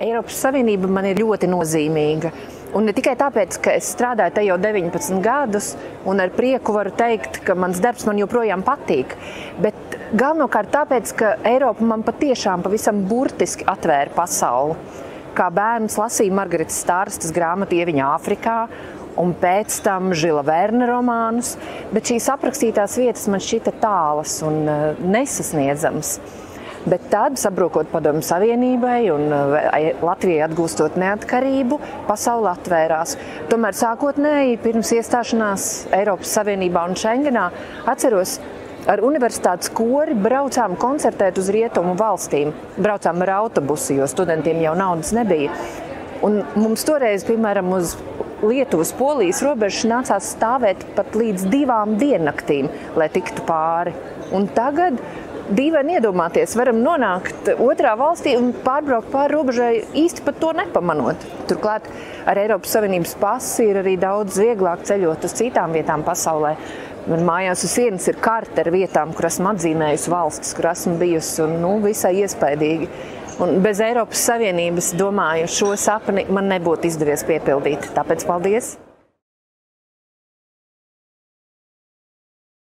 Eiropas Savienība man ir ļoti nozīmīga. Un ne tikai tāpēc, ka es strādāju te jau 19 gadus un ar prieku varu teikt, ka mans darbs man joprojām patīk, bet galvenokārt tāpēc, ka Eiropa man patiešām pavisam burtiski atvēra pasauli. Kā bērns lasīju Margaretas Stārstas grāmatu Ieviņa Āfrikā un pēc tam Žila Vērna romānus, bet šīs aprakstītās vietas man šķita tālas un nesasniedzamas. Bet tad, sabrukot Padomju Savienībai un Latvijai atgūstot neatkarību, pasaule atvērās. Tomēr sākotnēji pirms iestāšanās Eiropas Savienībā un Šengenā atceros, ar universitātes kori braucām koncertēt uz rietumu valstīm. Braucām ar autobusu, jo studentiem jau naudas nebija. Un mums toreiz, piemēram, uz Lietuvas, Polijas robežas nācās stāvēt pat līdz 2 diennaktīm, lai tiktu pāri. Un tagad dīvaini iedomāties, varam nonākt otrā valstī un pārbraukt pāri robežai īsti pat to nepamanot. Turklāt ar Eiropas Savienības pasi ir arī daudz vieglāk ceļot uz citām vietām pasaulē. Man mājās uz sienas ir karte ar vietām, kur esmu atzīmējusi valstis, kur esmu bijusi un visai iespaidīgi. Un bez Eiropas Savienības, domāju, šo sapni man nebūtu izdevies piepildīt. Tāpēc paldies!